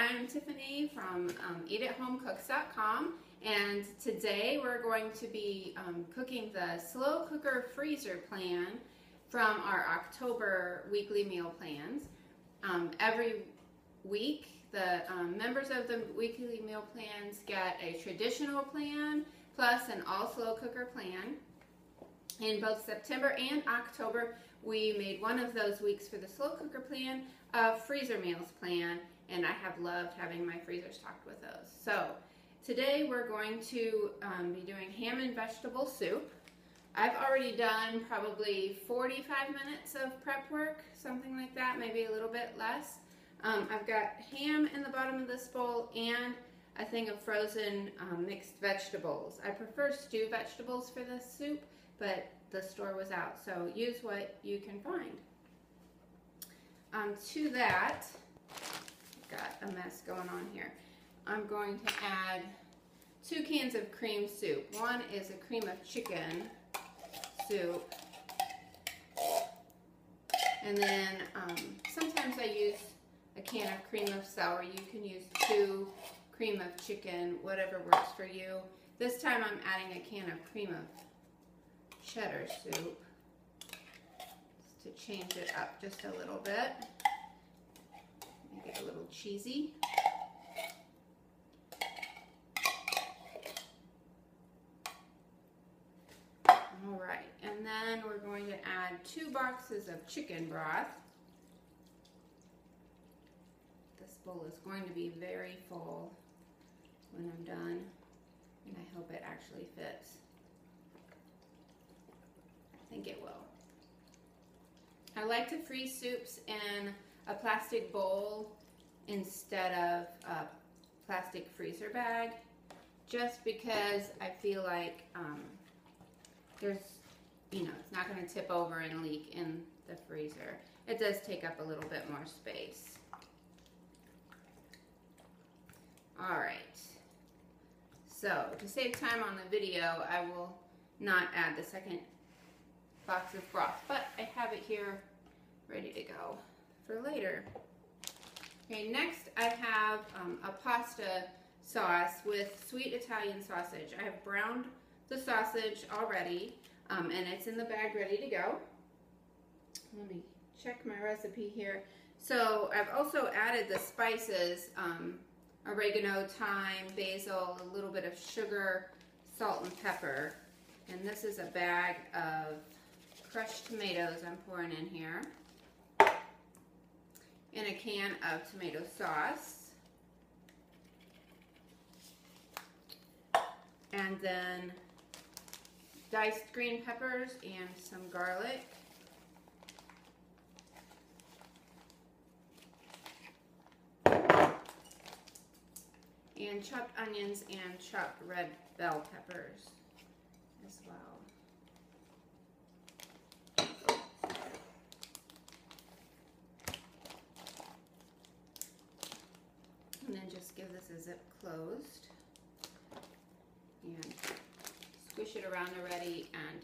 I'm Tiffany from eatatHomeCooks.com, and today we're going to be cooking the slow cooker freezer plan from our October weekly meal plans. Every week the members of the weekly meal plans get a traditional plan plus an all slow cooker plan. In both September and October, we made one of those weeks for the slow cooker plan a freezer meals plan, and I have loved having my freezer stocked with those. So today we're going to be doing ham and vegetable soup. I've already done probably 45 minutes of prep work, something like that, maybe a little bit less. I've got ham in the bottom of this bowl and a thing of frozen mixed vegetables. I prefer stew vegetables for this soup, but the store was out, so use what you can find. To that, got a mess going on here. I'm going to add 2 cans of cream soup. One is a cream of chicken soup, and then sometimes I use a can of cream of celery. You can use 2 cream of chicken, whatever works for you. This time I'm adding a can of cream of cheddar soup to change it up just a little bit, make it a little cheesy. All right, and then we're going to add 2 boxes of chicken broth. This bowl is going to be very full when I'm done, and I hope it actually fits. I think it will. I like to freeze soups in a plastic bowl instead of a plastic freezer bag, just because I feel like it's not going to tip over and leak in the freezer. It does take up a little bit more space. All right. So to save time on the video, I will not add the second box of broth, but I have it here ready to go for later. Okay, next I have a pasta sauce with sweet Italian sausage. I have browned the sausage already, and it's in the bag ready to go. Let me check my recipe here. So I've also added the spices, oregano, thyme, basil, a little bit of sugar, salt, and pepper. And this is a bag of crushed tomatoes I'm pouring in here, and a can of tomato sauce, and then diced green peppers and some garlic, and chopped onions and chopped red bell peppers as well. And then just give this a zip closed and squish it around already, and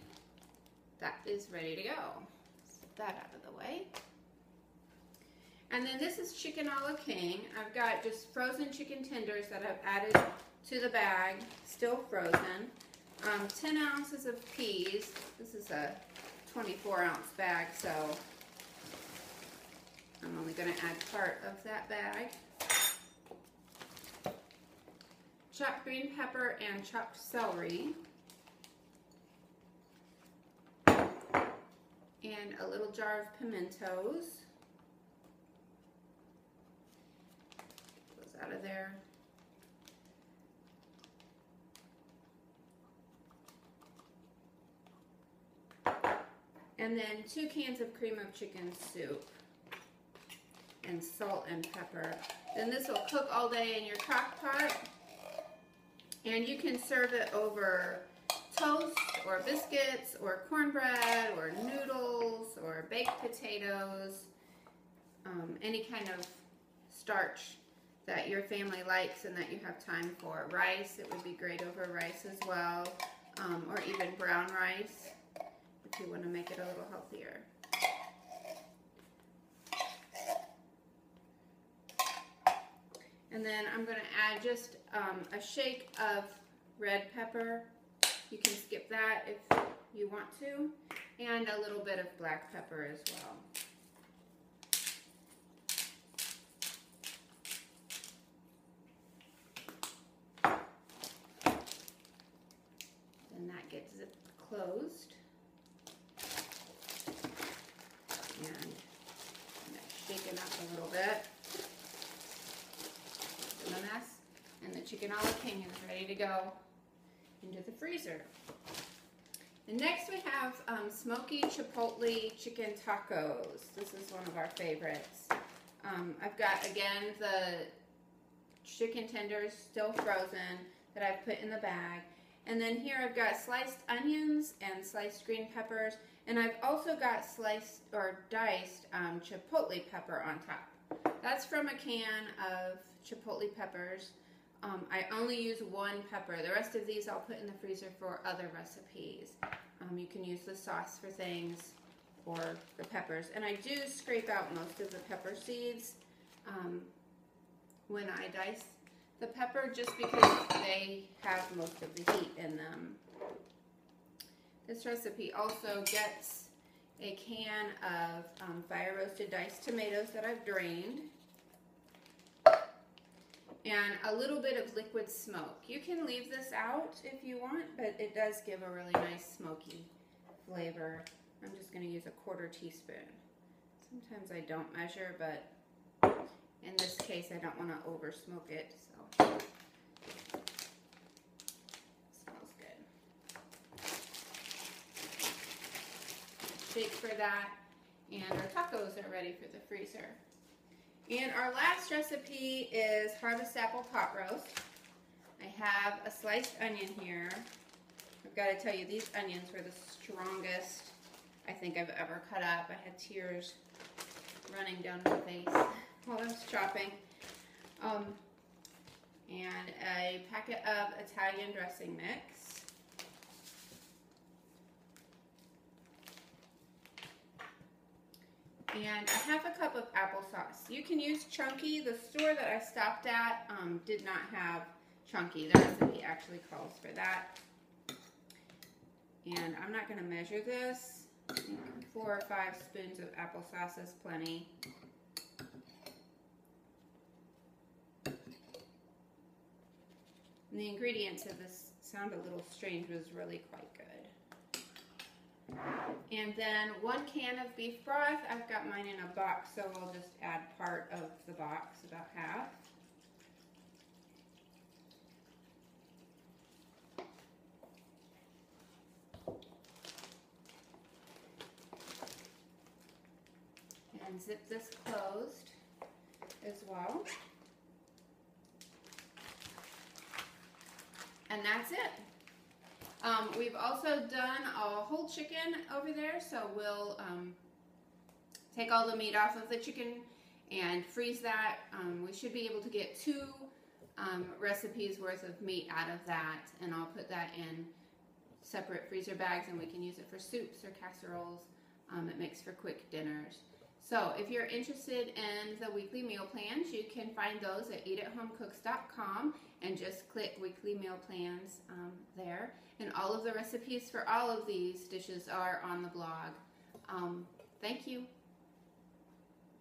that is ready to go. Set that out of the way. And then this is chicken a la king. I've got just frozen chicken tenders that I've added to the bag, still frozen. 10 ounces of peas. This is a 24-ounce bag, so I'm only going to add part of that bag. Chopped green pepper and chopped celery, and a little jar of pimentos. Get those out of there. And then 2 cans of cream of chicken soup and salt and pepper. Then this will cook all day in your crock pot. And you can serve it over toast or biscuits or cornbread or noodles or baked potatoes, any kind of starch that your family likes and that you have time for. Rice, it would be great over rice as well, or even brown rice if you want to make it a little healthier. And then I'm going to add just a shake of red pepper. You can skip that if you want to. And a little bit of black pepper as well. Then that gets it closed. And I'm going to shake it up a little bit. A mess. And the chicken a la king is ready to go into the freezer. And next we have smoky chipotle chicken tacos. This is one of our favorites. I've got, again, the chicken tenders still frozen that I've put in the bag. And then here I've got sliced onions and sliced green peppers. And I've also got sliced or diced chipotle pepper on top. That's from a can of chipotle peppers. I only use one pepper. The rest of these I'll put in the freezer for other recipes. You can use the sauce for things or the peppers. And I do scrape out most of the pepper seeds when I dice the pepper, just because they have most of the heat in them. This recipe also gets a can of fire roasted diced tomatoes that I've drained. And a little bit of liquid smoke. You can leave this out if you want, but it does give a really nice smoky flavor. I'm just going to use a 1/4 teaspoon. Sometimes I don't measure, but in this case I don't want to over smoke it, so it smells good. Shake for that, and our tacos are ready for the freezer. And our last recipe is harvest apple pot roast. I have a sliced onion here. I've got to tell you, these onions were the strongest I think I've ever cut up. I had tears running down my face while I was chopping. And a packet of Italian dressing mix. And a 1/2 cup of applesauce. You can use chunky. The store that I stopped at did not have chunky. The recipe actually calls for that. And I'm not going to measure this. I think 4 or 5 spoons of applesauce is plenty. And the ingredients of this sound a little strange, but it's really quite good. And then 1 can of beef broth. I've got mine in a box, so I'll just add part of the box, about half. And zip this closed as well. And that's it. We've also done a whole chicken over there, so we'll take all the meat off of the chicken and freeze that. We should be able to get 2 recipes worth of meat out of that, and I'll put that in separate freezer bags, and we can use it for soups or casseroles. It makes for quick dinners. So if you're interested in the weekly meal plans, you can find those at eatathomecooks.com and just click weekly meal plans there. And all of the recipes for all of these dishes are on the blog. Thank you.